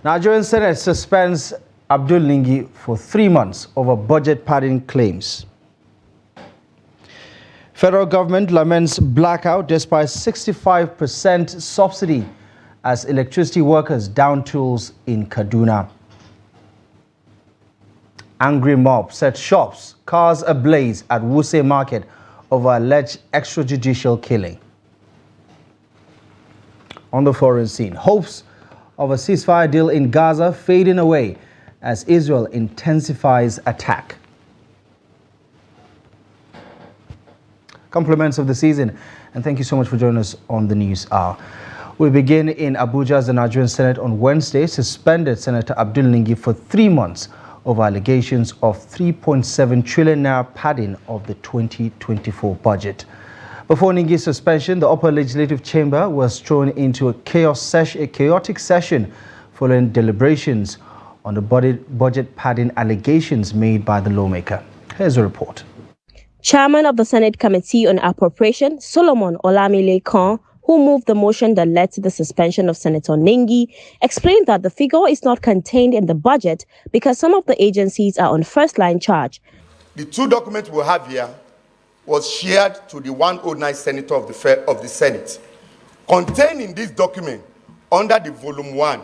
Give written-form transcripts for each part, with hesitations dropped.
Nigerian Senate suspends Abdul Ningi for 3 months over budget padding claims. Federal government laments blackout despite 65% subsidy as electricity workers down tools in Kaduna. Angry mob set shops, cars ablaze at Wuse Market over alleged extrajudicial killing. On the foreign scene, hopes of a ceasefire deal in Gaza fading away as Israel intensifies attack. Compliments of the season, and thank you so much for joining us on the News Hour. We begin in Abuja as the Nigerian Senate on Wednesday suspended Senator Abdul Ningi for 3 months over allegations of 3.7 trillion naira padding of the 2024 budget. Before Ningi's suspension, the upper legislative chamber was thrown into a chaotic session following deliberations on the budget padding allegations made by the lawmaker. Here's a report. Chairman of the Senate Committee on Appropriation, Solomon Olamilekan, who moved the motion that led to the suspension of Senator Ningi, explained that the figure is not contained in the budget because some of the agencies are on first-line charge. The two documents we have here was shared to the 109 senator of the Senate. Contained in this document, under the volume 1,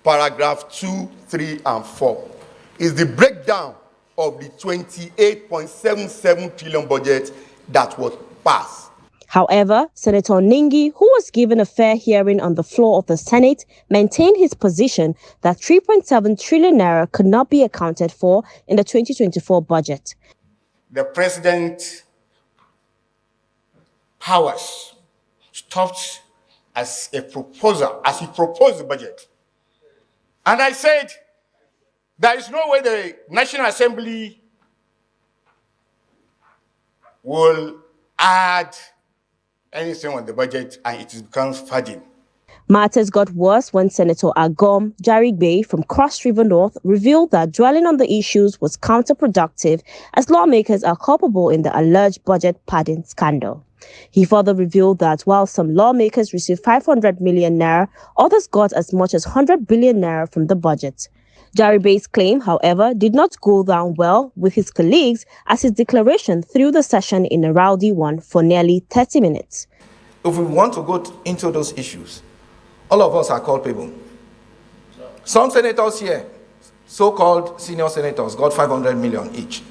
paragraph 2, 3, and 4, is the breakdown of the 28.77 trillion budget that was passed. However, Senator Ningi, who was given a fair hearing on the floor of the Senate, maintained his position that 3.7 trillion naira could not be accounted for in the 2024 budget. The president powers stopped as a proposer, as he proposed the budget. And I said, there is no way the National Assembly will add anything on the budget and it becomes padding. Matters got worse when Senator Agom Jarigbe from Cross River North revealed that dwelling on the issues was counterproductive as lawmakers are culpable in the alleged budget padding scandal. He further revealed that while some lawmakers received 500 million naira, others got as much as 100 billion naira from the budget. Jarigbe's claim, however, did not go down well with his colleagues as his declaration threw the session in a rowdy one for nearly 30 minutes. If we want to go into those issues, all of us are culpable. Some senators here, so-called senior senators, got 500 million each.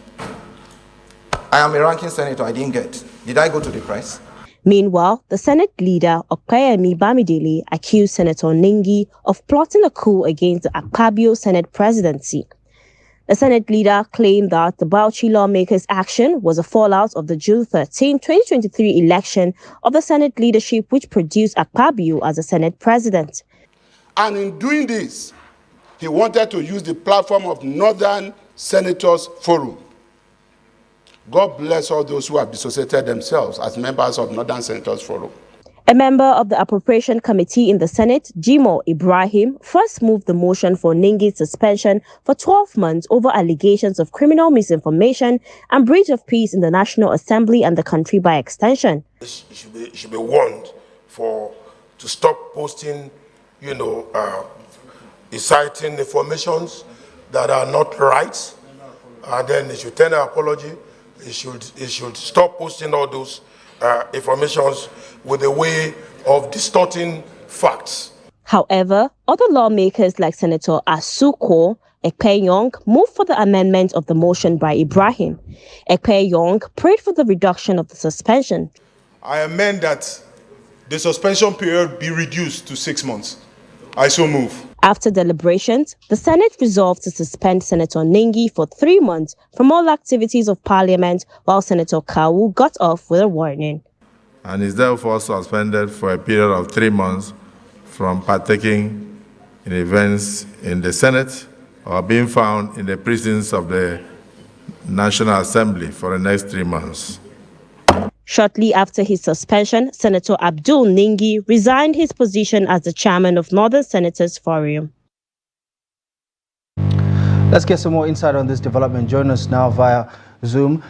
I am a ranking senator, I didn't get. Did I go to the press? Meanwhile, the Senate leader, Okpeyemi Bamidele, accused Senator Ningi of plotting a coup against the Akpabio Senate presidency. The Senate leader claimed that the Bauchi lawmakers' action was a fallout of the June 13, 2023 election of the Senate leadership, which produced Akpabio as a Senate president. And in doing this, he wanted to use the platform of Northern Senators Forum. God bless all those who have dissociated themselves as members of Northern Senators Forum. A member of the Appropriation Committee in the Senate, Jimo Ibrahim, first moved the motion for Ningi's suspension for 12 months over allegations of criminal misinformation and breach of peace in the National Assembly and the country by extension. It should be warned to stop posting, inciting informations that are not right, and then it should tender apology. It should stop posting all those informations with a way of distorting facts. However, other lawmakers like Senator Asuko Ekpeyong moved for the amendment of the motion by Ibrahim. Ekpeyong prayed for the reduction of the suspension. I amend that the suspension period be reduced to 6 months. I so move. After deliberations, the Senate resolved to suspend Senator Ningi for 3 months from all activities of Parliament, while Senator Kawu got off with a warning. And is therefore suspended for a period of 3 months from partaking in events in the Senate or being found in the precincts of the National Assembly for the next 3 months. Shortly after his suspension, Senator Abdul Ningi resigned his position as the chairman of Northern Senators Forum. Let's get some more insight on this development. Join us now via Zoom.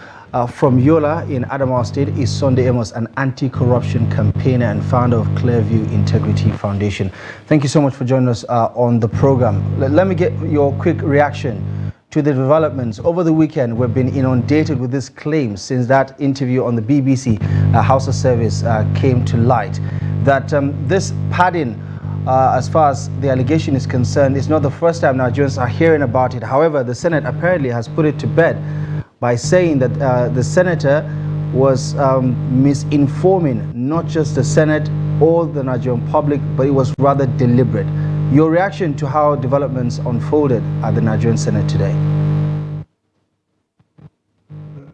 From Yola in Adamawa State is Sunday Amos, an anti-corruption campaigner and founder of Clearview Integrity Foundation. Thank you so much for joining us on the program. Let me get your quick reaction to the developments. Over the weekend, we've been inundated with this claim since that interview on the BBC House of Service came to light, that this padding, as far as the allegation is concerned, is not the first time Nigerians are hearing about it. However, the Senate apparently has put it to bed by saying that the senator was misinforming not just the Senate or the Nigerian public, but it was rather deliberate. Your reaction to how developments unfolded at the Nigerian Senate today?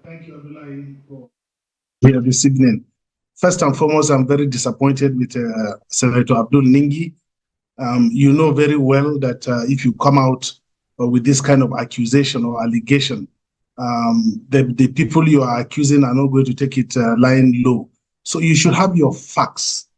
Thank you, Abdullahi, for here this evening. First and foremost, I'm very disappointed with Senator Abdul Ningi. You know very well that if you come out with this kind of accusation or allegation, the people you are accusing are not going to take it lying low. So you should have your facts.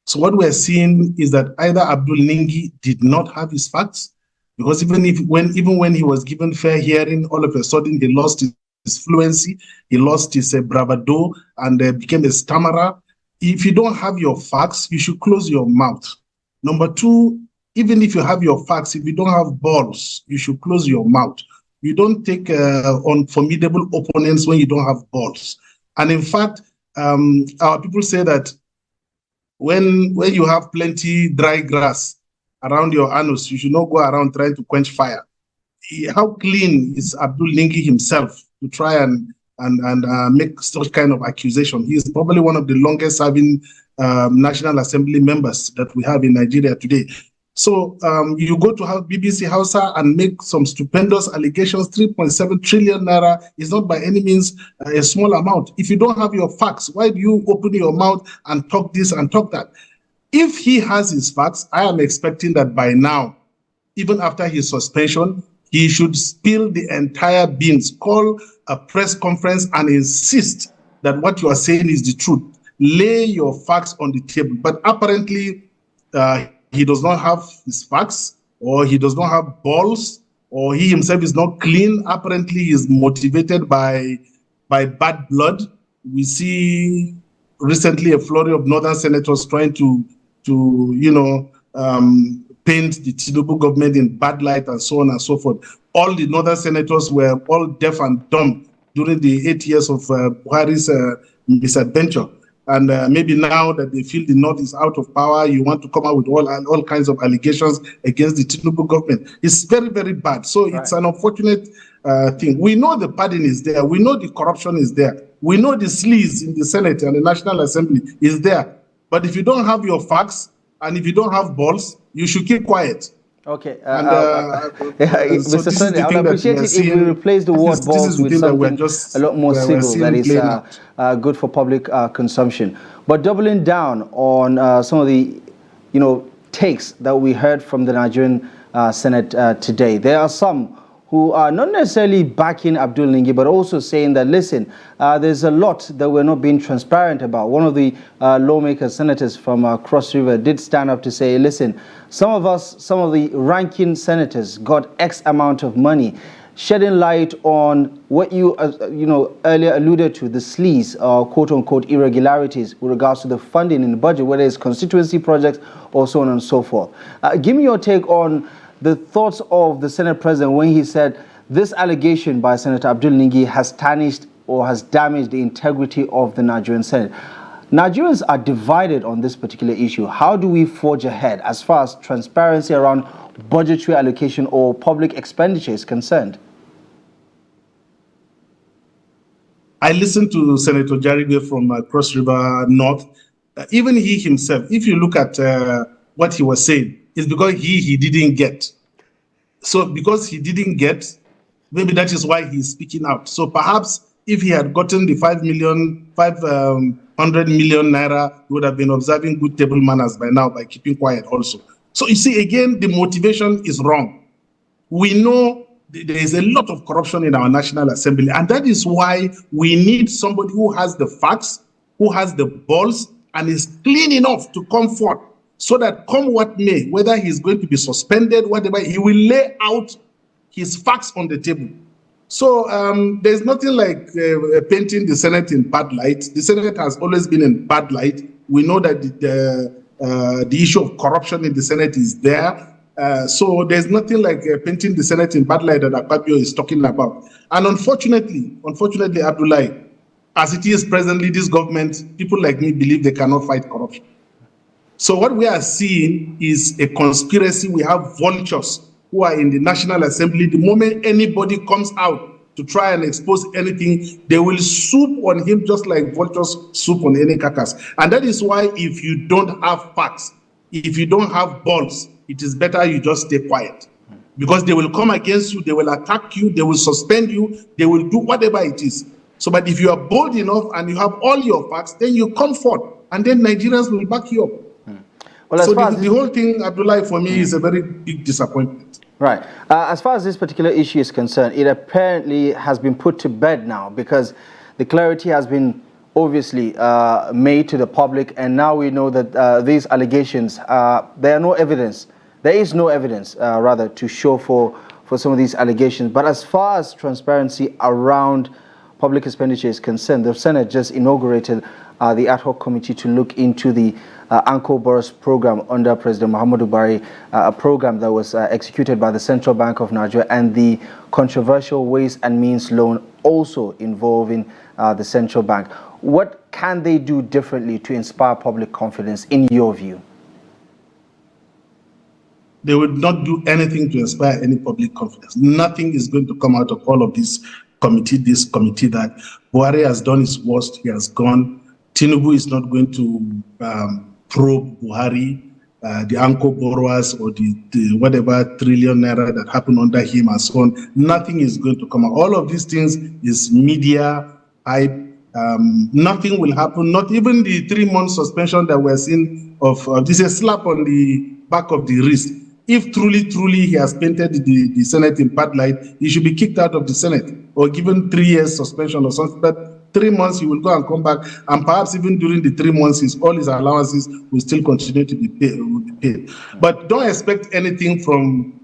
So what we're seeing is that either Abdul Ningi did not have his facts, because even when he was given fair hearing, all of a sudden he lost his fluency, he lost his bravado, and became a stammerer. If you don't have your facts, you should close your mouth. Number two, even if you have your facts, if you don't have balls, you should close your mouth. You don't take on formidable opponents when you don't have balls. And in fact, our people say that when you have plenty dry grass around your anus, you should not go around trying to quench fire. How clean is Abdul Ningi himself to try and make such kind of accusation? He is probably one of the longest serving National Assembly members that we have in Nigeria today. So you go to BBC Hausa and make some stupendous allegations. 3.7 trillion naira is not by any means a small amount. If you don't have your facts, why do you open your mouth and talk this and talk that? If he has his facts, I am expecting that by now, even after his suspension, he should spill the entire beans, call a press conference and insist that what you are saying is the truth. Lay your facts on the table. But apparently, he does not have his facts, or he does not have balls, or he himself is not clean. Apparently, he is motivated by bad blood. We see recently a flurry of northern senators trying to paint the Tinubu government in bad light and so on and so forth. All the northern senators were all deaf and dumb during the 8 years of Buhari's misadventure. And maybe now that they feel the North is out of power, you want to come out with all kinds of allegations against the Tinubu government. It's very, very bad. So it's an unfortunate thing. We know the pardon is there. We know the corruption is there. We know the sleaze in the Senate and the National Assembly is there. But if you don't have your facts and if you don't have balls, you should keep quiet. Okay, Mr. Sunday, I would appreciate it if we replace the word balls with something a lot more civil that is good for public consumption. But doubling down on some of the, takes that we heard from the Nigerian Senate today, there are some who are not necessarily backing Abdul Ningi, but also saying that, listen, there's a lot that we're not being transparent about. One of the lawmakers, senators from Cross River, did stand up to say, listen, some of the ranking senators got X amount of money, shedding light on what you, earlier alluded to, the sleaze, quote-unquote, irregularities with regards to the funding in the budget, whether it's constituency projects or so on and so forth. Give me your take on the thoughts of the Senate President when he said this allegation by Senator Abdul Ningi has tarnished or has damaged the integrity of the Nigerian Senate. Nigerians are divided on this particular issue. How do we forge ahead as far as transparency around budgetary allocation or public expenditure is concerned? I listened to Senator Jaribe from Cross River North. Even he himself, if you look at what he was saying, it's because he didn't get. So because he didn't get, maybe that is why he's speaking out. So perhaps if he had gotten the 500 million naira, he would have been observing good table manners by now by keeping quiet also. So you see, again, the motivation is wrong. We know there is a lot of corruption in our National Assembly, and that is why we need somebody who has the facts, who has the balls, and is clean enough to come forth, so that come what may, whether he's going to be suspended, whatever, he will lay out his facts on the table. So there's nothing like painting the Senate in bad light. The Senate has always been in bad light. We know that the issue of corruption in the Senate is there. So there's nothing like painting the Senate in bad light that Akpabio is talking about. And unfortunately, Abdullahi, as it is presently, this government, people like me believe they cannot fight corruption. So what we are seeing is a conspiracy. We have vultures who are in the National Assembly. The moment anybody comes out to try and expose anything, they will swoop on him just like vultures swoop on any carcass. And that is why if you don't have facts, if you don't have balls, it is better you just stay quiet. Because they will come against you, they will attack you, they will suspend you, they will do whatever it is. So, but if you are bold enough and you have all your facts, then you come forth, and then Nigerians will back you up. Well, so the whole thing, Abdullahi, for me, is a very big disappointment. Right. As far as this particular issue is concerned, it apparently has been put to bed now because the clarity has been obviously made to the public, and now we know that these allegations, there are no evidence. There is no evidence, rather, to show for some of these allegations. But as far as transparency around public expenditure is concerned, the Senate just inaugurated the ad hoc committee to look into the Anko Boros program under President Muhammadu Buhari, a program that was executed by the Central Bank of Nigeria, and the controversial Ways and Means loan also involving the Central Bank. What can they do differently to inspire public confidence, in your view? They would not do anything to inspire any public confidence. Nothing is going to come out of all of this committee, that Buhari has done his worst, he has gone. Tinubu is not going to probe Buhari, the Anko borrowers, or the whatever trillion naira that happened under him and so on. Nothing is going to come out. All of these things is media hype. Nothing will happen. Not even the 3-month suspension that we're seeing of this is a slap on the back of the wrist. If truly he has painted the Senate in bad light, he should be kicked out of the Senate or given 3 years suspension or something. But 3 months, he will go and come back, and perhaps even during the 3 months, all his allowances will still continue to be paid. But don't expect anything from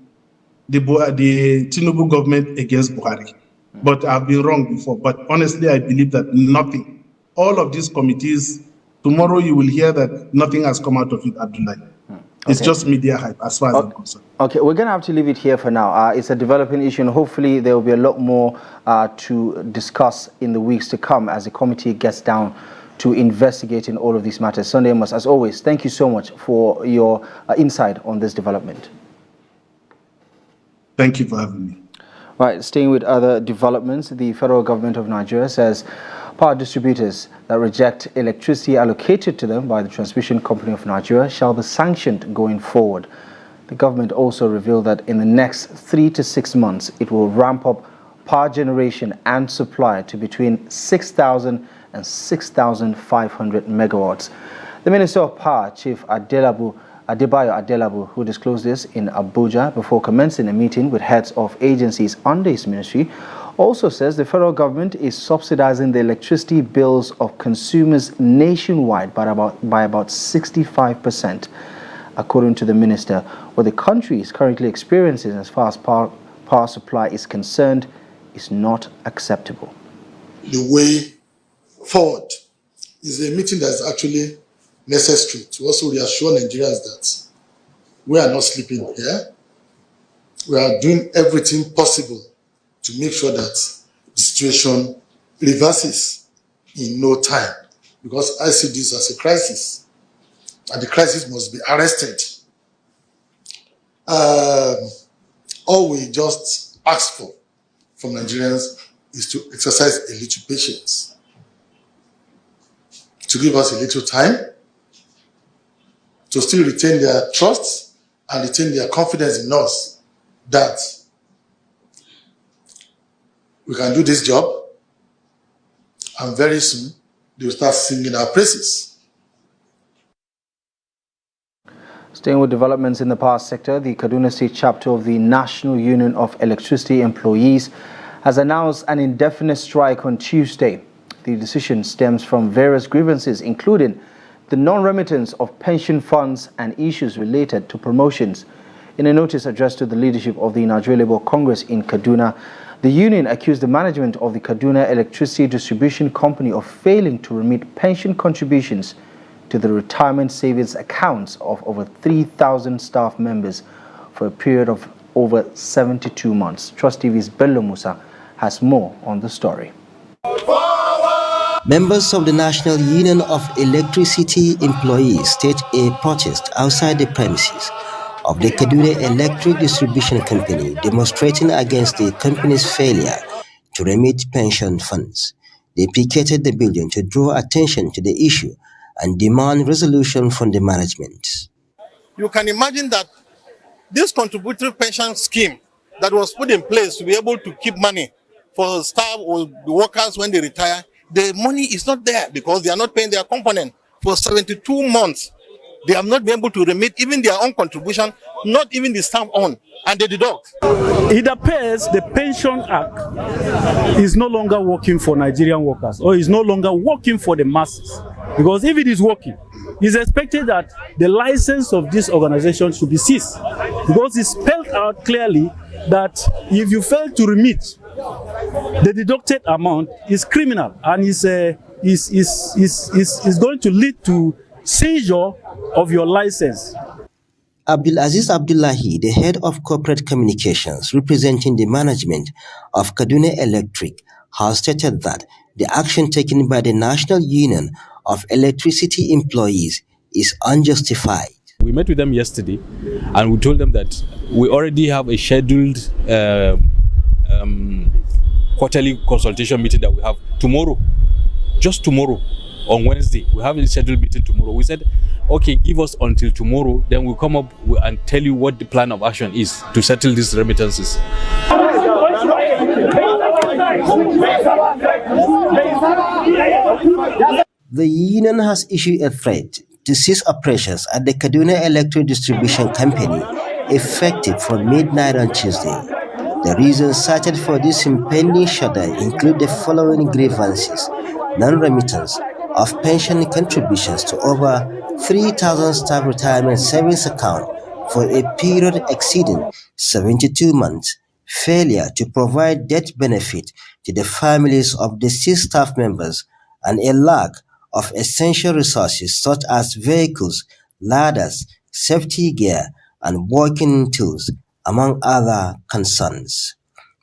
the Tinubu government against Buhari. But I've been wrong before. But honestly, I believe that nothing. All of these committees, tomorrow you will hear that nothing has come out of it, Abdullahi. It's just media hype, as far as I'm concerned. Okay, we're going to have to leave it here for now. It's a developing issue, and hopefully there will be a lot more to discuss in the weeks to come as the committee gets down to investigating all of these matters. Sunday Amos, as always, thank you so much for your insight on this development. Thank you for having me. Right, staying with other developments, the federal government of Nigeria says power distributors that reject electricity allocated to them by the Transmission Company of Nigeria shall be sanctioned going forward. The government also revealed that in the next 3 to 6 months, it will ramp up power generation and supply to between 6,000 and 6,500 megawatts. The Minister of Power, Chief Adebayo Adelabu, who disclosed this in Abuja before commencing a meeting with heads of agencies under his ministry, also says the federal government is subsidizing the electricity bills of consumers nationwide by about 65%. According to the minister, what the country is currently experiencing as far as power supply is concerned is not acceptable. The way forward is a meeting that is actually necessary to also reassure Nigerians that we are not sleeping here. We are doing everything possible to make sure that the situation reverses in no time, because I see this as a crisis, and the crisis must be arrested. All we just ask for from Nigerians is to exercise a little patience, to give us a little time, to still retain their trust and retain their confidence in us that we can do this job, and very soon they will start singing our praises. Staying with developments in the power sector, the Kaduna State chapter of the National Union of Electricity Employees has announced an indefinite strike on Tuesday. The decision stems from various grievances, including the non-remittance of pension funds and issues related to promotions. In a notice addressed to the leadership of the Nigeria Labour Congress in Kaduna, The union accused the management of the Kaduna Electricity Distribution Company of failing to remit pension contributions to the retirement savings accounts of over 3,000 staff members for a period of over 72 months. Trust TV's Bello Musa has more on the story. Members of the National Union of Electricity Employees staged a protest outside the premises of the Kaduna Electric Distribution Company, demonstrating against the company's failure to remit pension funds. They picketed the building to draw attention to the issue and demand resolution from the management. You can imagine that this contributory pension scheme that was put in place to be able to keep money for staff or the workers when they retire, the money is not there because they are not paying their component for 72 months. They have not been able to remit even their own contribution, not even the staff own, and they deduct. It appears the Pension Act is no longer working for Nigerian workers, or is no longer working for the masses. Because if it is working, it's expected that the license of this organization should be seized. Because it's spelled out clearly that if you fail to remit, the deducted amount is criminal and is going to lead to seizure of your license. Abdulaziz Abdullahi, the head of corporate communications representing the management of Kaduna Electric, has stated that the action taken by the National Union of Electricity Employees is unjustified. We met with them yesterday and we told them that we already have a scheduled quarterly consultation meeting that we have tomorrow, just tomorrow, on Wednesday. We have a scheduled meeting tomorrow. We said, okay, give us until tomorrow, then we'll come up and tell you what the plan of action is to settle these remittances. The union has issued a threat to cease operations at the Kaduna Electric Distribution Company effective from midnight on Tuesday. The reasons cited for this impending shutdown include the following grievances: non-remittance of pension contributions to over 3,000 staff retirement savings account for a period exceeding 72 months, failure to provide death benefit to the families of deceased staff members, and a lack of essential resources such as vehicles, ladders, safety gear, and working tools, among other concerns.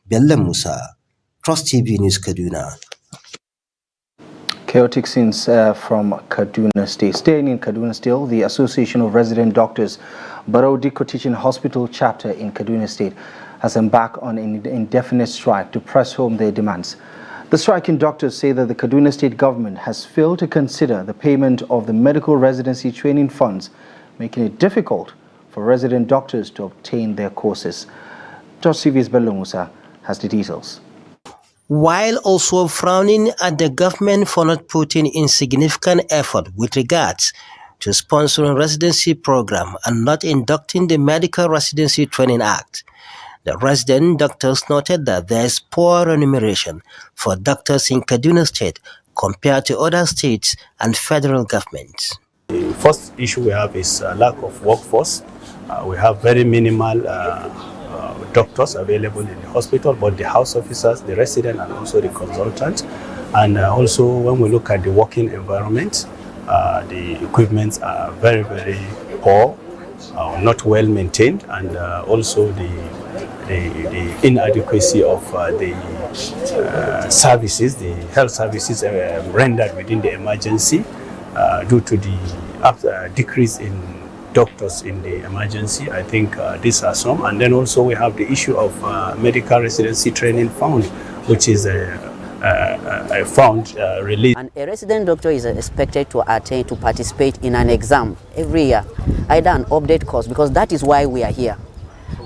Bello Musa, Trust TV News, Kaduna. Chaotic scenes from Kaduna State. Staying in Kaduna still, the Association of Resident Doctors, Barrow Dikko Teaching Hospital chapter in Kaduna State has embarked on an indefinite strike to press home their demands. The striking doctors say that the Kaduna State government has failed to consider the payment of the medical residency training funds, making it difficult for resident doctors to obtain their courses. Trust TV's Bello Musa has the details. While also frowning at the government for not putting in significant effort with regards to sponsoring residency program and not inducting the Medical Residency Training Act, the resident doctors noted that there is poor remuneration for doctors in Kaduna State compared to other states and federal governments. The first issue we have is lack of workforce. We have very minimal doctors available in the hospital, but the house officers, the resident, and also the consultants. And also when we look at the working environment, the equipments are very, very poor, not well maintained, and also the inadequacy of the services, the health services rendered within the emergency due to the decrease in doctors in the emergency. I think these are some. And then also we have the issue of medical residency training fund, which is a fund released. And a resident doctor is expected to participate in an exam every year, either an update course, because that is why we are here.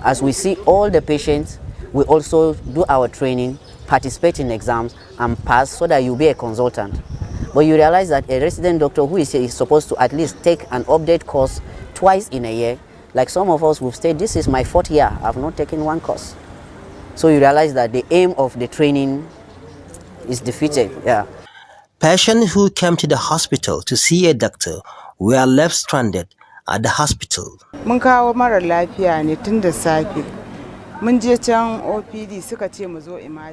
As we see all the patients, we also do our training, participate in exams, and pass so that you'll be a consultant. But you realize that a resident doctor who is supposed to at least take an update course twice in a year, like some of us will stayed, this is my 4th year, I've not taken one course. So you realize that the aim of the training is defeated. Yeah. Patients who came to the hospital to see a doctor were left stranded at the hospital. Mun kawo mara lafiya ne tun da safe, We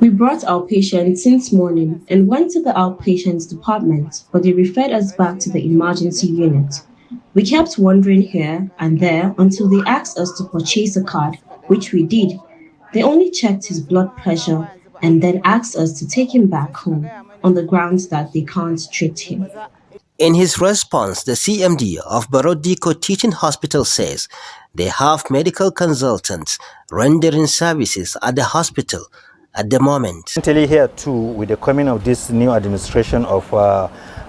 brought our patient since morning and went to the outpatients department, but they referred us back to the emergency unit. We kept wandering here and there until they asked us to purchase a card, which we did. They only checked his blood pressure and then asked us to take him back home on the grounds that they can't treat him. In his response, the CMD of Barodiko Teaching Hospital says they have medical consultants rendering services at the hospital at the moment. Currently here too, with the coming of this new administration of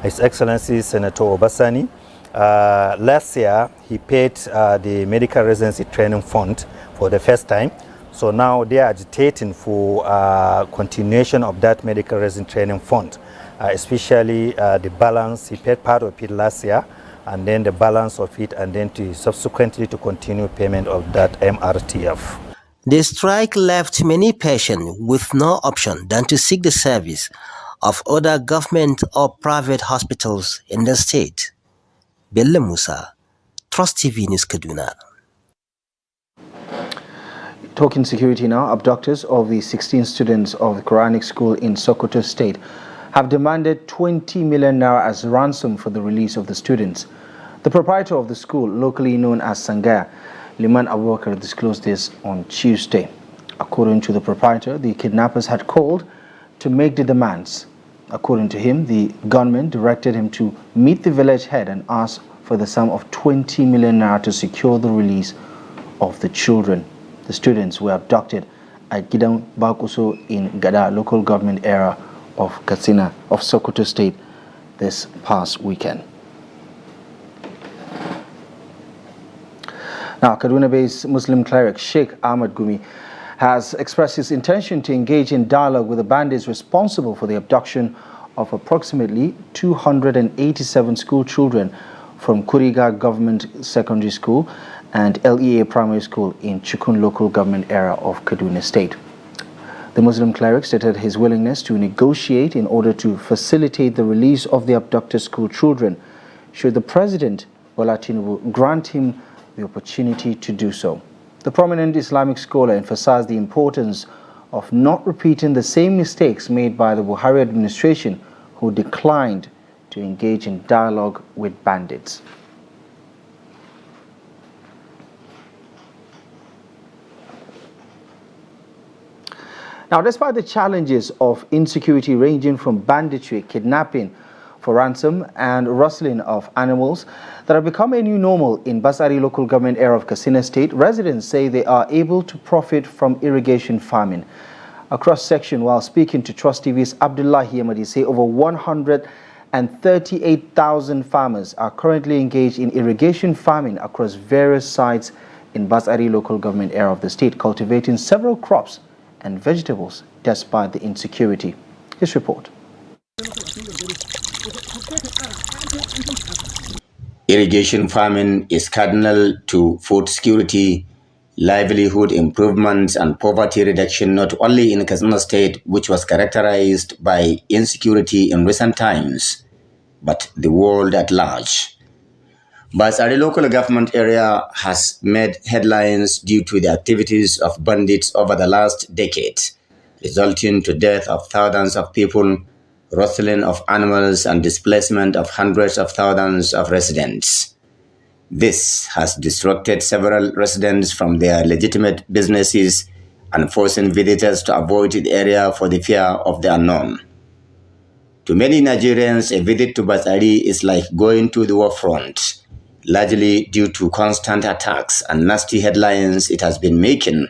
His Excellency Senator Obasani, last year he paid the medical residency training fund for the first time. So now they are agitating for continuation of that medical residency training fund. Especially the balance, he paid part of it last year, and then the balance of it, and then to subsequently to continue payment of that MRTF. The strike left many patients with no option than to seek the service of other government or private hospitals in the state. Bello Musa, Trust TV News, Kaduna. Talking security now, abductors of the 16 students of the Quranic school in Sokoto State have demanded 20 million naira as ransom for the release of the students. The proprietor of the school, locally known as Sangaya, Liman Abubakar, disclosed this on Tuesday. According to the proprietor, the kidnappers had called to make the demands. According to him, the gunmen directed him to meet the village head and ask for the sum of 20 million naira to secure the release of the children. The students were abducted at Gidan Bakuso in Gada local government area of Katsina of Sokoto State this past weekend. Now, Kaduna-based Muslim cleric Sheikh Ahmad Gumi has expressed his intention to engage in dialogue with the bandits responsible for the abduction of approximately 287 school children from Kuriga Government Secondary School and LEA Primary School in Chukun local government area of Kaduna State. The Muslim cleric stated his willingness to negotiate in order to facilitate the release of the abducted school children should the President, Bola Tinubu, grant him the opportunity to do so. The prominent Islamic scholar emphasized the importance of not repeating the same mistakes made by the Buhari administration, who declined to engage in dialogue with bandits. Now, despite the challenges of insecurity ranging from banditry, kidnapping for ransom, and rustling of animals that have become a new normal in Basari local government area of Katsina State, residents say they are able to profit from irrigation farming. Across section, while speaking to Trust TV's Abdullahi Yamadi, say over 138,000 farmers are currently engaged in irrigation farming across various sites in Basari local government area of the state, cultivating several crops and vegetables despite the insecurity. His report. Irrigation farming is cardinal to food security, livelihood improvements, and poverty reduction, not only in Katsina State, which was characterized by insecurity in recent times, but the world at large. Basari local government area has made headlines due to the activities of bandits over the last decade, resulting to death of thousands of people, rustling of animals, and displacement of hundreds of thousands of residents. This has distracted several residents from their legitimate businesses and forcing visitors to avoid the area for the fear of the unknown. To many Nigerians, a visit to Basari is like going to the war front, largely due to constant attacks and nasty headlines it has been making.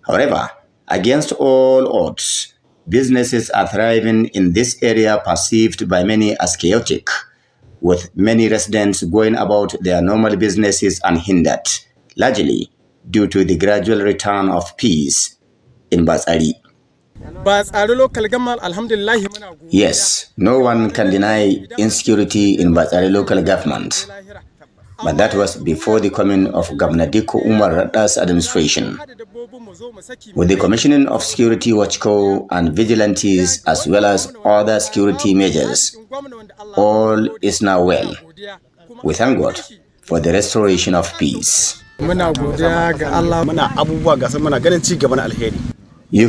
However, against all odds, businesses are thriving in this area perceived by many as chaotic, with many residents going about their normal businesses unhindered, largely due to the gradual return of peace in Basari. Yes, no one can deny insecurity in Basari local government, but that was before the coming of Governor Diko Umar Radda's administration. With the commissioning of security watch corps and vigilantes as well as other security measures, all is now well. We thank God for the restoration of peace. You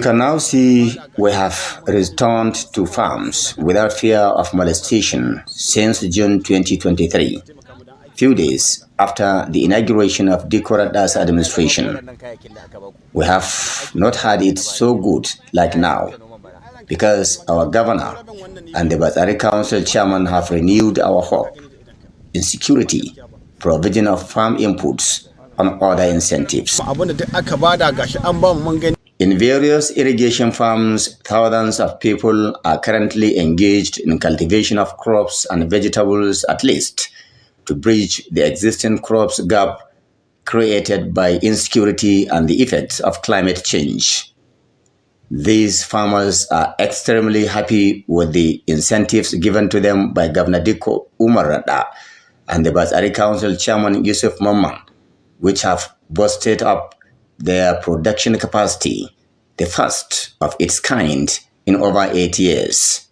can now see we have returned to farms without fear of molestation since June 2023, few days after the inauguration of Decorada's administration. We have not had it so good like now, because our governor and the Bazari Council chairman have renewed our hope in security, provision of farm inputs, and other incentives. In various irrigation farms, thousands of people are currently engaged in cultivation of crops and vegetables, at least to bridge the existing crops gap created by insecurity and the effects of climate change. These farmers are extremely happy with the incentives given to them by Governor Diko Umarada and the Bazari Council Chairman Yusuf Mamman, which have boosted up their production capacity, the first of its kind in over 8 years.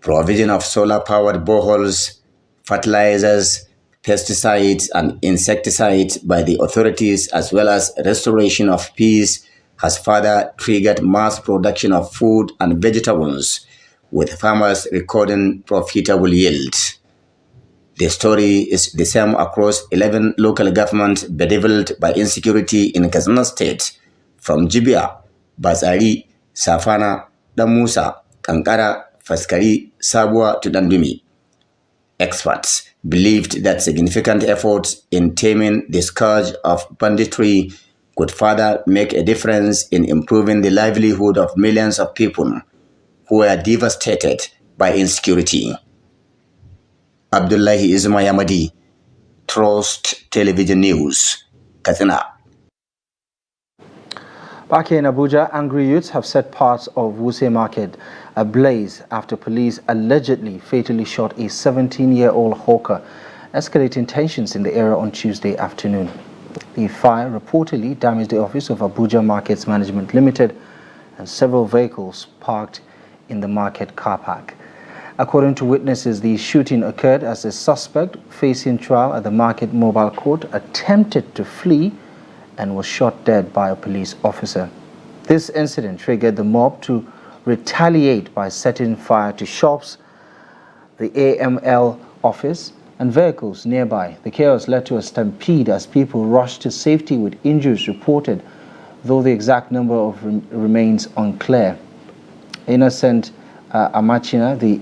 Provision of solar-powered boreholes, fertilizers, pesticides and insecticides by the authorities, as well as restoration of peace, has further triggered mass production of food and vegetables, with farmers recording profitable yields. The story is the same across 11 local governments bedeviled by insecurity in Katsina State, from Jibia, Bazari, Safana, Damusa, Kankara, Faskari, Sabwa to Dandumi. Experts believed that significant efforts in taming the scourge of banditry could further make a difference in improving the livelihood of millions of people who were devastated by insecurity. Abdullahi Ismayamadi, Trust Television News, Katsina. Back here in Abuja, angry youths have set parts of Wuse Market ablaze after police allegedly fatally shot a 17-year-old hawker, escalating tensions in the area on Tuesday afternoon. The fire reportedly damaged the office of Abuja Markets Management Limited and several vehicles parked in the market car park. According to witnesses, the shooting occurred as a suspect facing trial at the Market Mobile Court attempted to flee and was shot dead by a police officer. This incident triggered the mob to retaliate by setting fire to shops, the AML office, and vehicles nearby. The chaos led to a stampede as people rushed to safety with injuries reported, though the exact number of remains unclear. Innocent Amachina, the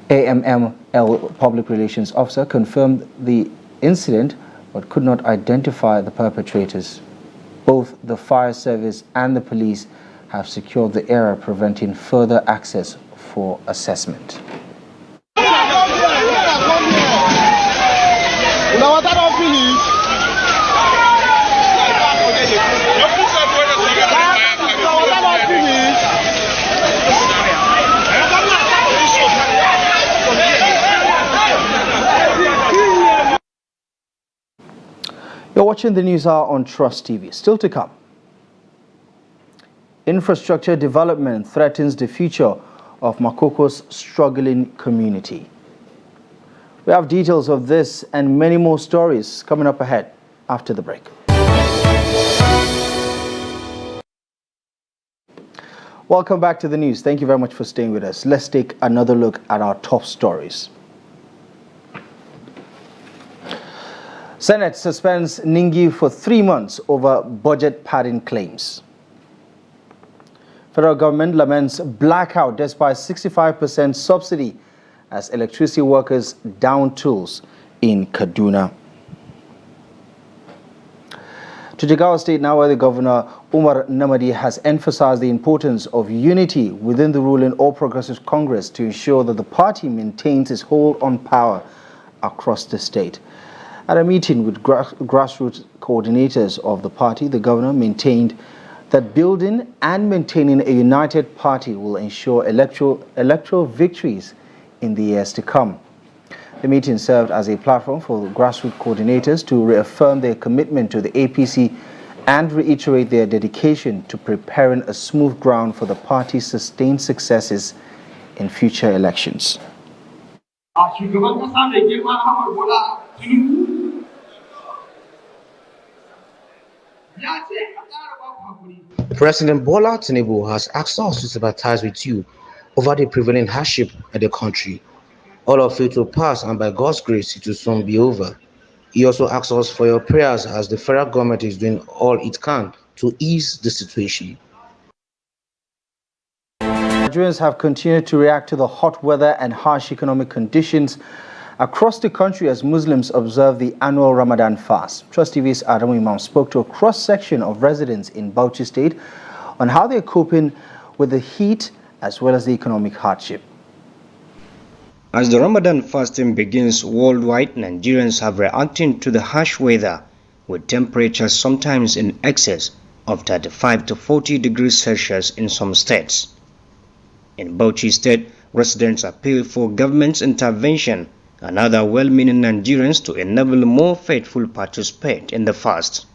AMML public relations officer, confirmed the incident but could not identify the perpetrators. Both the fire service and the police have secured the area, preventing further access for assessment. You're watching the News Hour on Trust TV. Still to come. Infrastructure development threatens the future of Makoko's struggling community. We have details of this and many more stories coming up ahead after the break. Welcome back to the news. Thank you very much for staying with us. Let's take another look at our top stories. Senate suspends Ningi for 3 months over budget padding claims. Federal government laments blackout despite 65% subsidy as electricity workers down tools in Kaduna. To Jigawa State now, where the Governor Umar Namadi has emphasized the importance of unity within the ruling All Progressives Congress to ensure that the party maintains its hold on power across the state. At a meeting with grassroots coordinators of the party, the governor maintained that building and maintaining a united party will ensure electoral victories in the years to come. The meeting served as a platform for the grassroots coordinators to reaffirm their commitment to the APC and reiterate their dedication to preparing a smooth ground for the party's sustained successes in future elections. President Bola Tinubu has asked us to sympathize with you over the prevailing hardship in the country. All of it will pass, and by God's grace, it will soon be over. He also asks us for your prayers as the federal government is doing all it can to ease the situation. Nigerians have continued to react to the hot weather and harsh economic conditions across the country as Muslims observe the annual Ramadan fast. Trust TV's Adamu Imam spoke to a cross-section of residents in Bauchi State on how they're coping with the heat as well as the economic hardship. As the Ramadan fasting begins worldwide, Nigerians have reacted to the harsh weather, with temperatures sometimes in excess of 35 to 40 degrees Celsius in some states. In Bauchi State, residents appeal for government's intervention and other well-meaning Nigerians to enable more faithful participate in the fast.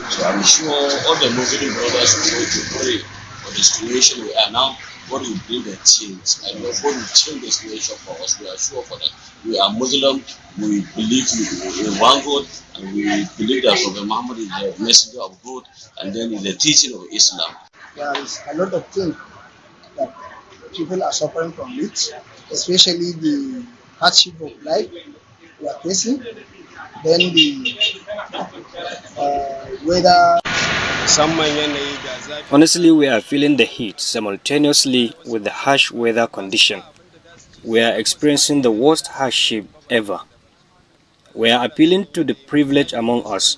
So I'm sure all the Muslim brothers will go to pray for the situation we are now. God will bring a change. I know God will change the situation for us. We are sure for that. We are Muslim. We believe in one God, and we believe that Prophet Muhammad is the messenger of God, and then is the teaching of Islam. There is a lot of things that people are suffering from it, especially the hardship of life we are facing, then the weather. Honestly, we are feeling the heat simultaneously with the harsh weather condition. We are experiencing the worst hardship ever. We are appealing to the privileged among us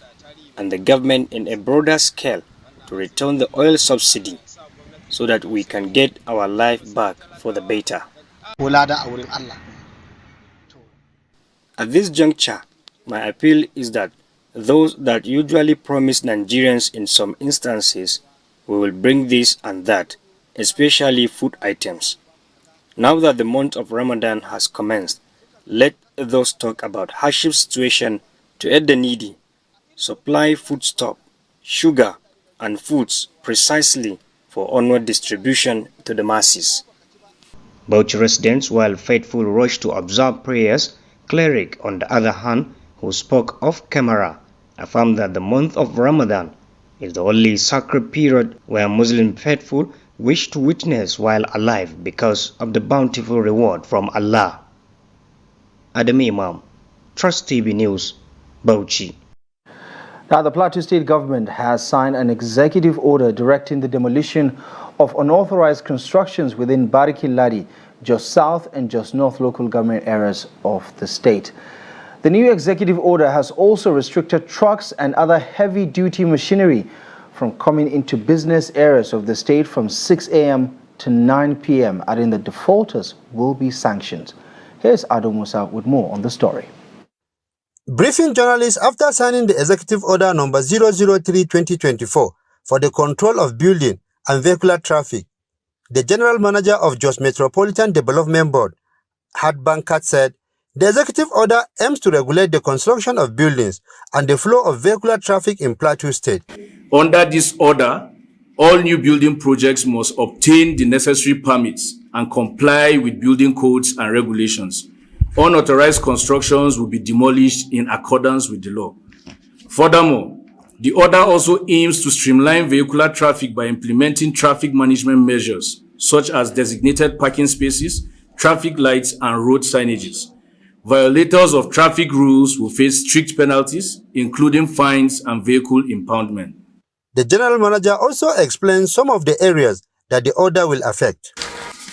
and the government in a broader scale to return the oil subsidy so that we can get our life back for the better. At this juncture, my appeal is that those that usually promise Nigerians in some instances, we will bring this and that, especially food items. Now that the month of Ramadan has commenced, let those talk about hardship situation to aid the needy, supply foodstuff, sugar, and foods precisely for onward distribution to the masses. Bauchi residents, while faithful, rushed to observe prayers. Cleric, on the other hand, who spoke off camera, affirmed that the month of Ramadan is the only sacred period where Muslim faithful wish to witness while alive because of the bountiful reward from Allah. Adam Imam, Trust TV News, Bauchi. Now, the Plateau State government has signed an executive order directing the demolition of unauthorized constructions within Bariki Ladi, Jos South and Jos North local government areas of the state. The new executive order has also restricted trucks and other heavy-duty machinery from coming into business areas of the state from 6 a.m. to 9 p.m., adding that defaulters will be sanctioned. Here's Ado Musa with more on the story. Briefing journalists after signing the Executive Order number 003-2024 for the control of building and vehicular traffic, the General Manager of Jos Metropolitan Development Board, Had Bankat, said the Executive Order aims to regulate the construction of buildings and the flow of vehicular traffic in Plateau State. Under this order, all new building projects must obtain the necessary permits and comply with building codes and regulations. Unauthorized constructions will be demolished in accordance with the law. Furthermore, the order also aims to streamline vehicular traffic by implementing traffic management measures such as designated parking spaces, traffic lights, and road signages. Violators of traffic rules will face strict penalties, including fines and vehicle impoundment. The General Manager also explained some of the areas that the order will affect.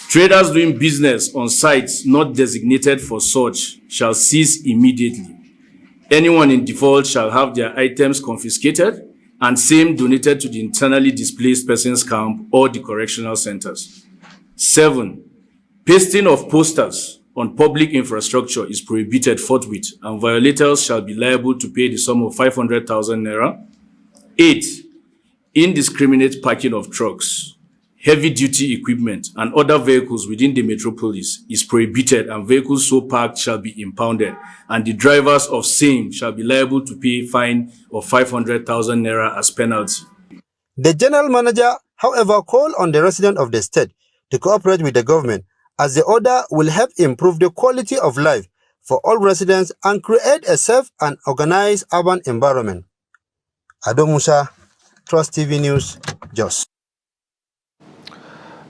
Traders doing business on sites not designated for such shall cease immediately. Anyone in default shall have their items confiscated and same donated to the internally displaced persons camp or the correctional centers. 7. Pasting of posters on public infrastructure is prohibited forthwith, and violators shall be liable to pay the sum of 500,000 naira. 8. Indiscriminate parking of trucks, heavy-duty equipment, and other vehicles within the metropolis is prohibited, and vehicles so parked shall be impounded, and the drivers of same shall be liable to pay a fine of 500,000 naira as penalty. The General Manager, however, called on the residents of the state to cooperate with the government, as the order will help improve the quality of life for all residents and create a safe and organized urban environment. Ado Musa, Trust TV News, Jos.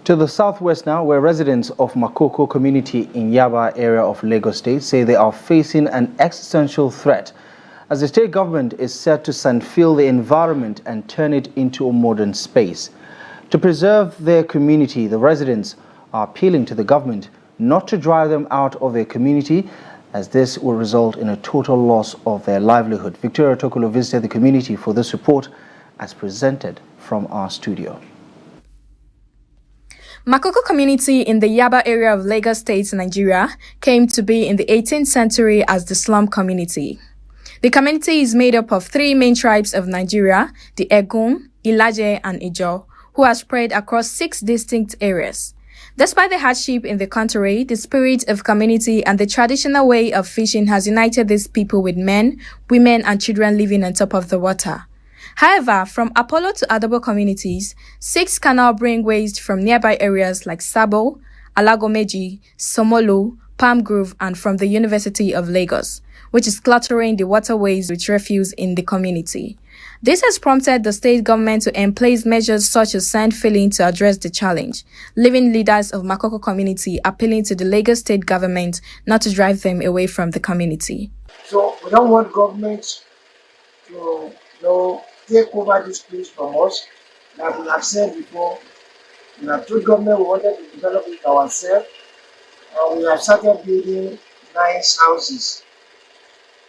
To the southwest now, where residents of Makoko community in Yaba area of Lagos State say they are facing an existential threat as the state government is set to sandfill the environment and turn it into a modern space. To preserve their community, the residents are appealing to the government not to drive them out of their community, as this will result in a total loss of their livelihood. Victoria Tokolo visited the community for this report as presented from our studio. Makoko community in the Yaba area of Lagos State, Nigeria, came to be in the 18th century as the slum community. The community is made up of three main tribes of Nigeria, the Egun, Ilaje, and Ijo, who are spread across 6 distinct areas. Despite the hardship in the country, the spirit of community and the traditional way of fishing has united these people with men, women, and children living on top of the water. However, from Apollo to Adobo communities, 6 can now bring waste from nearby areas like Sabo, Alagomeji, Somolu, Palm Grove, and from the University of Lagos, which is cluttering the waterways with refuse in the community. This has prompted the state government to emplace measures such as sand filling to address the challenge, leaving leaders of Makoko community appealing to the Lagos state government not to drive them away from the community. So we don't want government to take over this place from us. Like we have said before, we have told government we wanted to develop it ourselves. We have started building nice houses.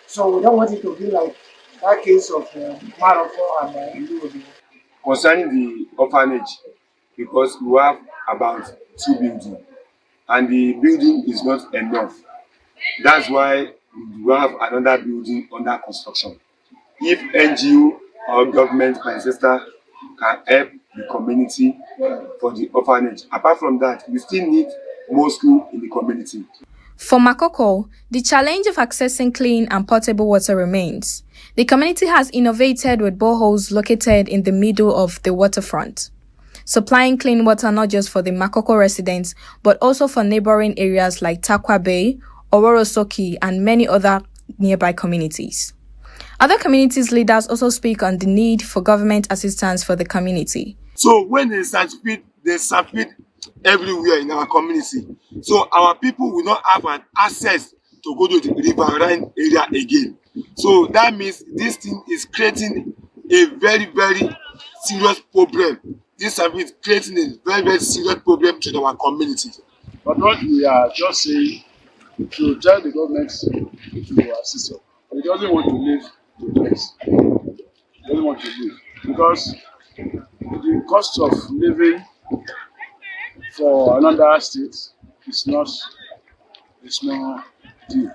So we don't want it to be like that case of Morocco and Ilu. Concerning the orphanage, because we have about 2 buildings and the building is not enough. That's why we have another building under construction. If NGO or government, my sister, can help the community for the orphanage. Apart from that, we still need more school in the community. For Makoko, the challenge of accessing clean and potable water remains. The community has innovated with boreholes located in the middle of the waterfront, supplying clean water not just for the Makoko residents, but also for neighboring areas like Takwa Bay, Ororosoki, and many other nearby communities. Other communities leaders also speak on the need for government assistance for the community. So when they submit everywhere in our community. So our people will not have an access to go to the riverine area again. So that means this thing is creating a very, very serious problem. This is creating a very, very serious problem to our community. But what we are just saying to tell the government to assist us. He doesn't want to leave the place. He doesn't want to leave because the cost of living for another state is not due.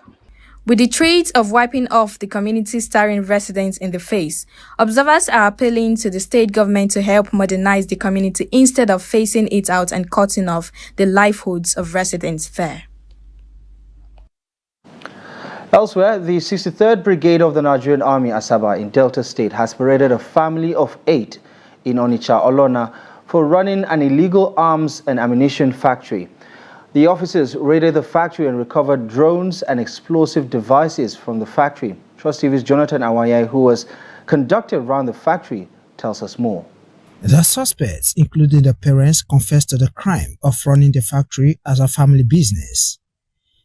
With the threat of wiping off the community staring residents in the face, observers are appealing to the state government to help modernize the community instead of phasing it out and cutting off the livelihoods of residents there. Elsewhere, the 63rd Brigade of the Nigerian Army, Asaba, in Delta State has paraded a family of 8 in Onitsha, Olona, for running an illegal arms and ammunition factory. The officers raided the factory and recovered drones and explosive devices from the factory. Trust TV's Jonathan Awayai, who was conducted around the factory, tells us more. The suspects, including the parents, confessed to the crime of running the factory as a family business.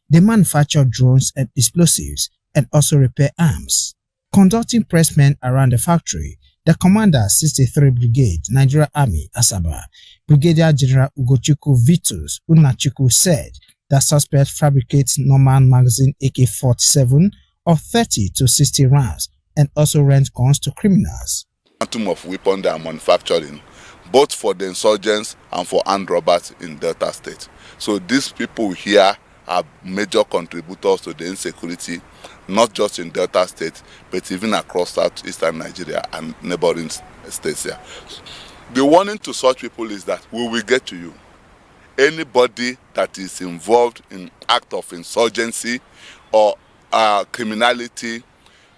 They manufacture drones and explosives and also repair arms. Conducting pressmen around the factory, the commander 63 Brigade, Nigeria Army, Asaba, Brigadier General Ugochukwu Vitus Unachukwu said that suspect fabricates Norman magazine AK-47 of 30 to 60 rounds and also rent guns to criminals. Quantum of weapons they are manufacturing, both for the insurgents and for armed robbers in Delta State. So these people here are major contributors to the insecurity, not just in Delta State, but even across southeastern Nigeria and neighboring states here. The warning to such people is that we will get to you. Anybody that is involved in act of insurgency or criminality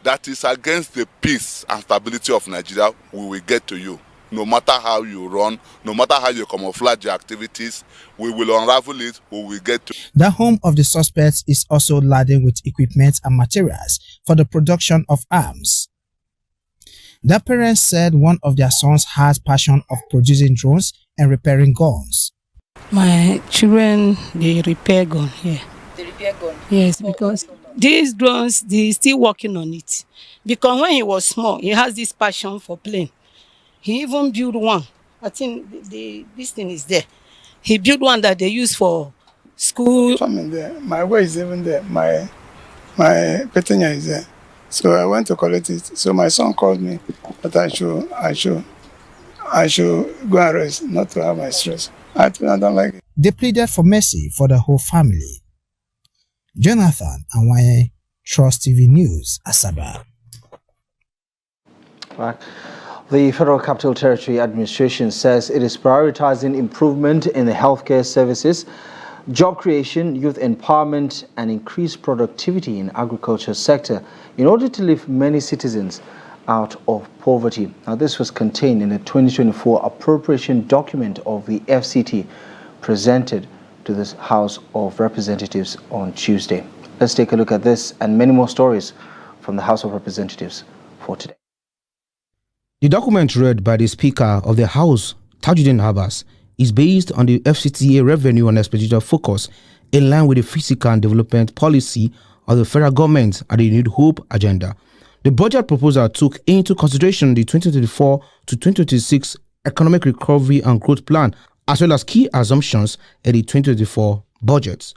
that is against the peace and stability of Nigeria, we will get to you. no matter how you run, no matter how you camouflage your activities, we will unravel it, we will get to. The home of the suspects is also laden with equipment and materials for the production of arms. The parents said one of their sons has passion of producing drones and repairing guns. My children, they repair gun here. They repair gun? Yes, because these drones, they're still working on it. Because when he was small, he has this passion for plane. He even built one. I think this thing is there. He built one that they use for school. I'm there. My wife is even there. My petenia is there. So I went to collect it. So my son called me that I should go and rest, not to have my stress. I don't like it. They pleaded for mercy for the whole family. Jonathan Anwaye, Trust TV News, Asaba. Right. The Federal Capital Territory Administration says it is prioritizing improvement in the healthcare services, job creation, youth empowerment, and increased productivity in the agriculture sector in order to lift many citizens out of poverty. Now, this was contained in the 2024 appropriation document of the FCT presented to the House of Representatives on Tuesday. Let's take a look at this and many more stories from the House of Representatives for today. The document read by the Speaker of the House, Tajuddin Abbas, is based on the FCTA revenue and expenditure focus in line with the physical and development policy of the federal government and the Renewed Hope agenda. The budget proposal took into consideration the 2024 to 2026 Economic Recovery and Growth Plan, as well as key assumptions in the 2024 budget.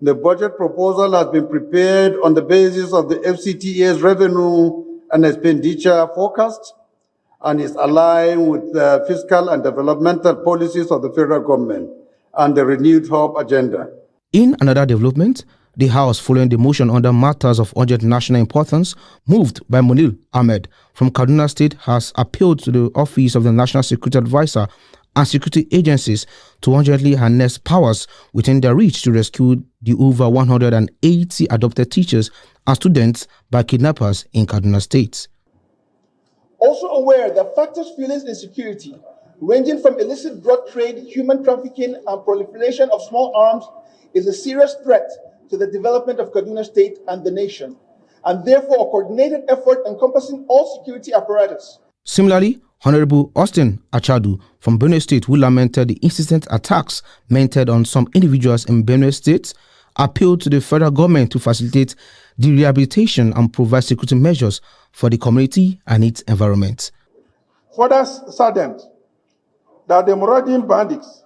The budget proposal has been prepared on the basis of the FCTA's revenue and expenditure forecast and is aligned with the fiscal and developmental policies of the federal government and the Renewed Hope agenda. In another development, the House, following the motion under matters of urgent national importance moved by Munil Ahmed from Kaduna State, has appealed to the Office of the National Security Advisor and security agencies to urgently harness powers within their reach to rescue the over 180 adopted teachers and students by kidnappers in Kaduna State. Also aware that factors fueling insecurity, ranging from illicit drug trade, human trafficking, and proliferation of small arms, is a serious threat to the development of Kaduna State and the nation, and therefore a coordinated effort encompassing all security apparatus. Similarly, Honorable Austin Achadu from Benue State, who lamented the insistent attacks meted on some individuals in Benue State, appealed to the federal government to facilitate the rehabilitation and provide security measures for the community and its environment. Further saddened that the marauding bandits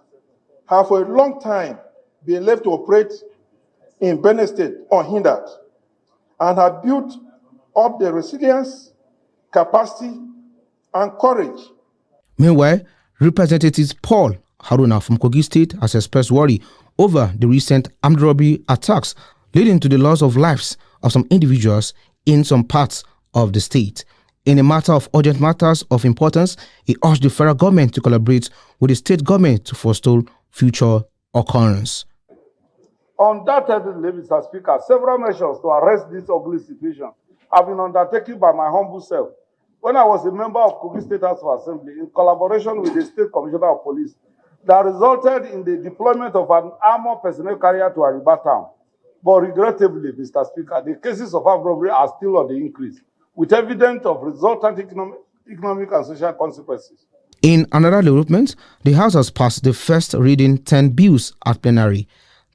have for a long time been left to operate in Benue State unhindered and have built up the resilience, capacity, and courage. Meanwhile, Representative Paul Haruna from Kogi State has expressed worry over the recent armed robbery attacks leading to the loss of lives of some individuals in some parts of the state. In a matter of urgent matters of importance, he urged the federal government to collaborate with the state government to forestall future occurrence. Undoubtedly, Mr. Speaker, several measures to arrest this ugly situation have been undertaken by my humble self when I was a member of Kogi State House of Assembly in collaboration with the State Commissioner of Police that resulted in the deployment of an armored personnel carrier to Ariba town. But regrettably, Mr. Speaker, the cases of armed robbery are still on the increase, with evidence of resultant economic and social consequences. In another development, the House has passed the first reading 10 bills at plenary.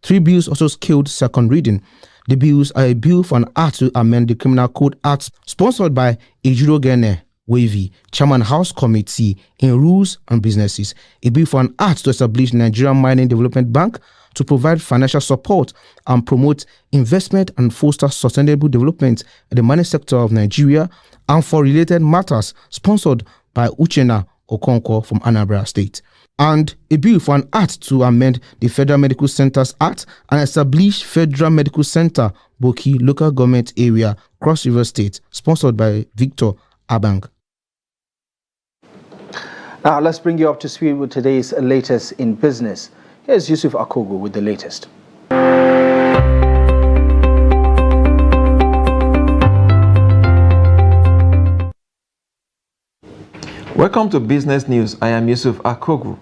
3 bills also scaled second reading. The bills are a bill for an act to amend the Criminal Code Act sponsored by Ejiro Gene Wavy, Chairman House Committee in Rules and Businesses, a bill for an act to establish Nigerian Mining Development Bank to provide financial support and promote investment and foster sustainable development in the mining sector of Nigeria, and for related matters sponsored by Uchenna Okonkwo from Anambra State, and a bill for an act to amend the Federal Medical Centers Act and establish Federal Medical Center, Boki Local Government Area, Cross River State, sponsored by Victor Abang. Now let's bring you up to speed with today's latest in business. Here's Yusuf Akogo with the latest. Welcome to Business News. I am Yusuf Akogu.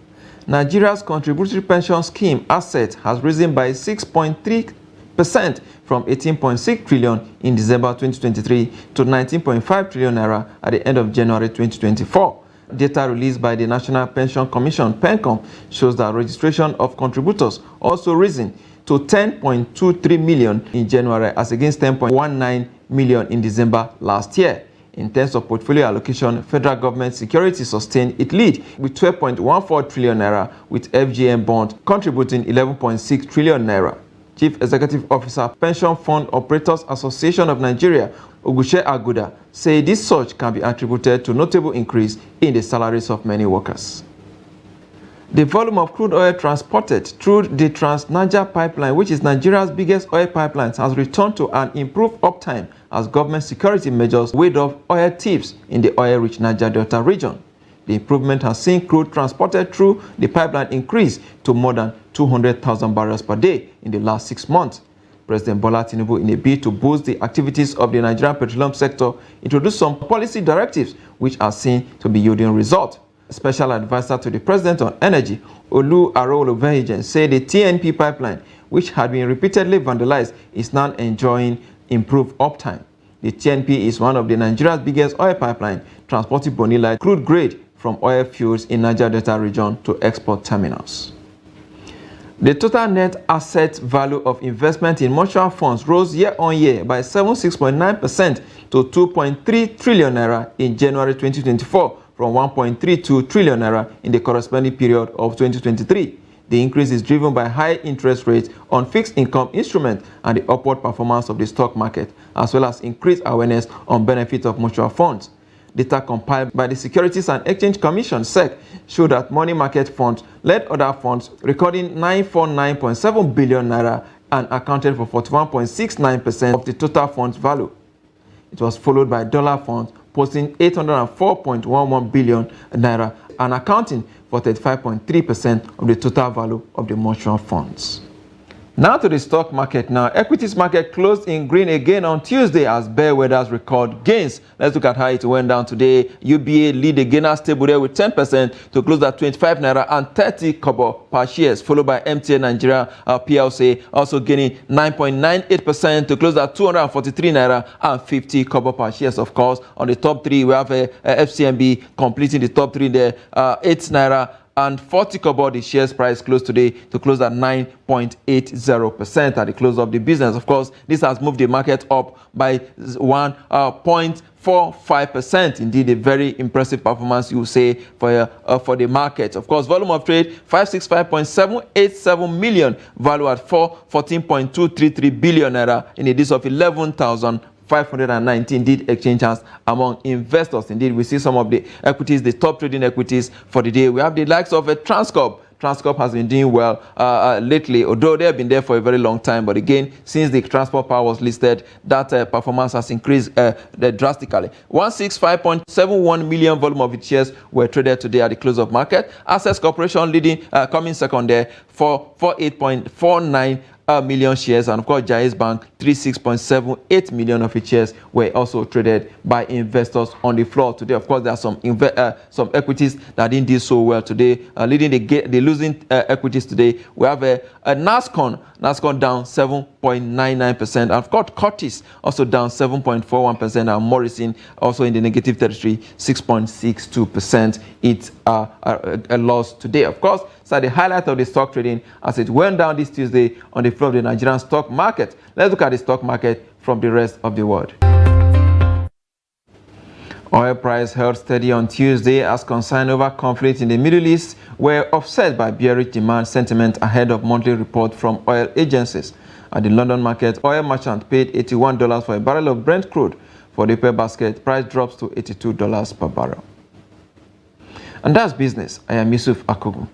Nigeria's contributory pension scheme asset has risen by 6.3% from 18.6 trillion in December 2023 to 19.5 trillion naira at the end of January 2024. Data released by the National Pension Commission (PENCOM) shows that registration of contributors also risen to 10.23 million in January as against 10.19 million in December last year. In terms of portfolio allocation, federal government security sustained its lead with 12.14 trillion naira, with FGM bond contributing 11.6 trillion naira. Chief Executive Officer, Pension Fund Operators Association of Nigeria, Ogushe Aguda, say this surge can be attributed to notable increase in the salaries of many workers. The volume of crude oil transported through the Trans-Niger pipeline, which is Nigeria's biggest oil pipeline, has returned to an improved uptime as government security measures weighed off oil thieves in the oil-rich Niger Delta region. The improvement has seen crude transported through the pipeline increase to more than 200,000 barrels per day in the last 6 months. President Bola Tinubu, in a bid to boost the activities of the Nigerian petroleum sector, introduced some policy directives which are seen to be yielding results. Special advisor to the President on Energy, Olu Arolo-Vehigen, said the TNP pipeline, which had been repeatedly vandalized, is now enjoying improved uptime. The TNP is one of the Nigeria's biggest oil pipeline, transporting bonilla crude grade from oil fields in Niger Delta region to export terminals. The total net asset value of investment in mutual funds rose year-on-year by 76.9% to 2.3 trillion naira in January 2024 from 1.32 trillion naira in the corresponding period of 2023. The increase is driven by high interest rates on fixed income instruments and the upward performance of the stock market, as well as increased awareness on benefits of mutual funds. Data compiled by the Securities and Exchange Commission (SEC) show that money market funds led other funds, recording 949.7 billion naira and accounted for 41.69% of the total funds value. It was followed by dollar funds, posting 804.11 billion naira and accounting for 35.3% of the total value of the mutual funds. Now to the stock market. Now, equities market closed in green again on Tuesday as bellwethers record gains. Let's look at how it went down today. UBA lead the gainers table there with 10% to close at 25 naira and 30 kobo per shares, followed by MTN Nigeria PLC also gaining 9.98% to close at 243 naira and 50 kobo per shares. Of course, on the top three, we have FCMB completing the top three there, 8 naira and 40 kobo. The shares price closed today to close at 9.80% at the close of the business. Of course, this has moved the market up by 1.45%. Indeed, a very impressive performance, you will say, for the market. Of course, volume of trade 565.787 million, value at 14.233 billion naira in a days of 11,519 indeed exchange hands among investors. Indeed, we see some of the equities, the top trading equities for the day. We have the likes of Transcorp. Transcorp has been doing well lately, although they have been there for a very long time. But again, since the transport power was listed, that performance has increased drastically. 165.71 million volume of its shares were traded today at the close of market. Access Corporation leading, coming second there for 48.49 million shares, and of course Jais Bank 36.78 million of its shares were also traded by investors on the floor today. Of course, there are some equities that didn't do so well today. Leading the losing equities today, we have a NASCON down 7.99%, and of course Curtis also down 7.41%, and Morrison also in the negative territory, 6.62%. It's a loss today. Of course, so the highlight of the stock trading as it went down this Tuesday on the floor of the Nigerian stock market. Let's look at the stock market from the rest of the world. Oil price held steady on Tuesday as concern over conflict in the Middle East were offset by bearish demand sentiment ahead of monthly report from oil agencies. At the London market, oil merchant paid $81 for a barrel of Brent crude. For the per basket, price drops to $82 per barrel. And that's business. I am Yusuf Akogu.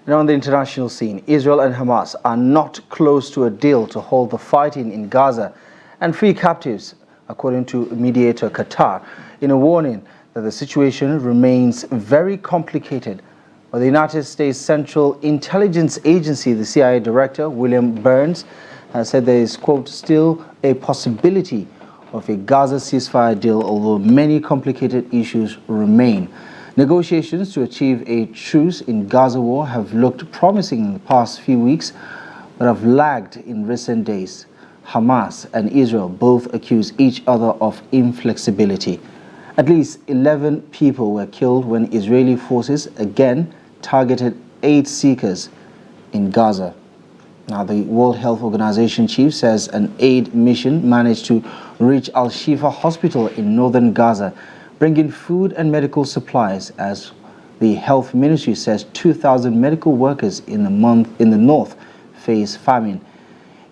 Now on the international scene, Israel and Hamas are not close to a deal to halt the fighting in Gaza and free captives, according to mediator Qatar, in a warning that the situation remains very complicated Well, the United States Central Intelligence Agency, the CIA Director, William Burns, has said there is, quote, still a possibility of a Gaza ceasefire deal, although many complicated issues remain. Negotiations to achieve a truce in Gaza war have looked promising in the past few weeks, but have lagged in recent days. Hamas and Israel both accuse each other of inflexibility. At least 11 people were killed when Israeli forces again targeted aid seekers in Gaza. Now, the World Health Organization chief says an aid mission managed to reach Al-Shifa Hospital in northern Gaza, bringing food and medical supplies, as the health ministry says 2,000 medical workers in the north face famine.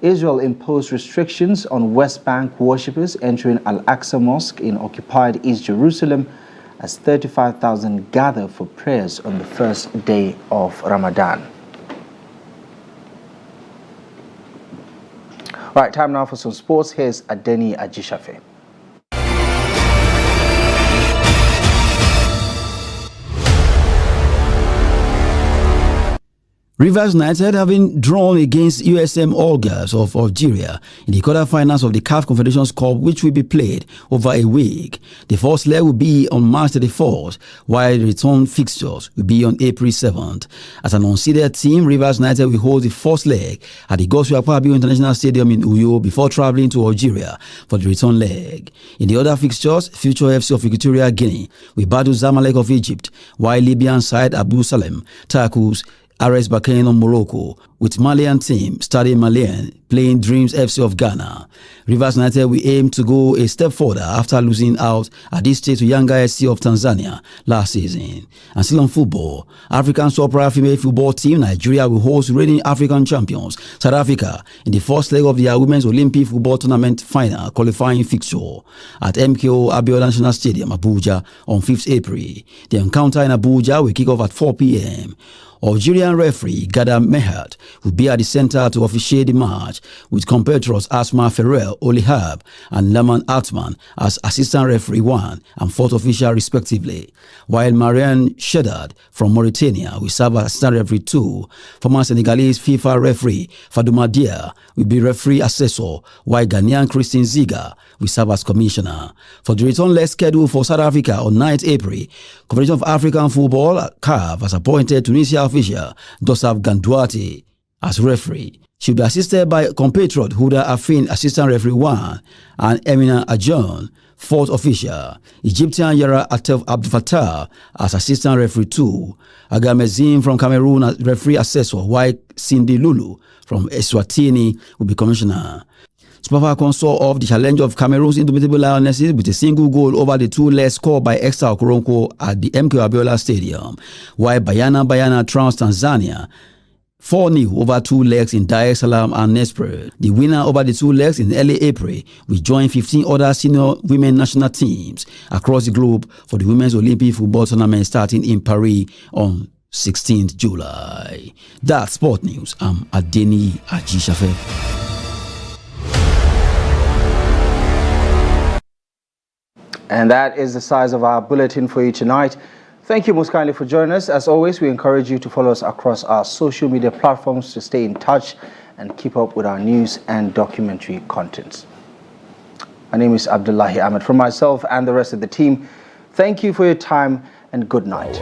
Israel imposed restrictions on West Bank worshippers entering Al-Aqsa Mosque in occupied East Jerusalem as 35,000 gather for prayers on the first day of Ramadan. All right, time now for some sports. Here's Adeni Ajishafe. Rivers United having drawn against USM Algiers of Algeria in the quarterfinals of the CAF Confederations Cup, which will be played over a week. The first leg will be on March 34th, while the return fixtures will be on April 7th. As an unseeded team, Rivers United will hold the first leg at the Godswill Akpabio International Stadium in Uyo before travelling to Algeria for the return leg. In the other fixtures, Future FC of Equatorial Guinea will battle Zamalek of Egypt, while Libyan side Abu Salem tackles RS Bakane of Morocco, with Malian team Stade Malien playing Dreams FC of Ghana. Rivers United will aim to go a step further after losing out at this stage to Yanga SC of Tanzania last season. And still on football, African Super female football team Nigeria will host reigning African champions South Africa in the first leg of their Women's Olympic Football Tournament final qualifying fixture at MKO Abiola National Stadium, Abuja on 5th April. The encounter in Abuja will kick off at 4 p.m. Algerian referee Gada Mehat will be at the center to officiate the match, with compatriots Asma Ferrer Olihab and Laman Atman as assistant referee 1 and 4th official respectively, while Marianne Shedad from Mauritania will serve as assistant referee 2. Former Senegalese FIFA referee Fadouma Dia will be referee assessor, while Ghanaian Christine Ziga will serve as commissioner. For the return leg scheduled for South Africa on 9th April, Confederation of African Football CAF has appointed Tunisia official Dossaf Gandouati as referee. She will be assisted by compatriot Huda Afin, assistant referee 1, and Emina Ajon, 4th official. Egyptian Yara Atef Abdel Fattah as assistant referee 2. Agamezin from Cameroon as referee assessor, while Cindy Lulu from Eswatini will be commissioner. Super Falcons saw off the challenge of Cameroon's indomitable Lionesses with a single goal over the 2 legs scored by Extra Okoronkwo at the MK Abiola Stadium, while Bayana trounced Tanzania 4-0 over 2 legs in Dar es Salaam and Nespre. The winner over the 2 legs in early April will join 15 other senior women national teams across the globe for the Women's Olympic Football Tournament starting in Paris on 16th July. That's Sport News. I'm Adeni Ajishafe. And that is the size of our bulletin for you tonight. Thank you most kindly for joining us. As always, we encourage you to follow us across our social media platforms to stay in touch and keep up with our news and documentary contents. My name is Abdullahi Ahmed. From myself and the rest of the team, thank you for your time and good night.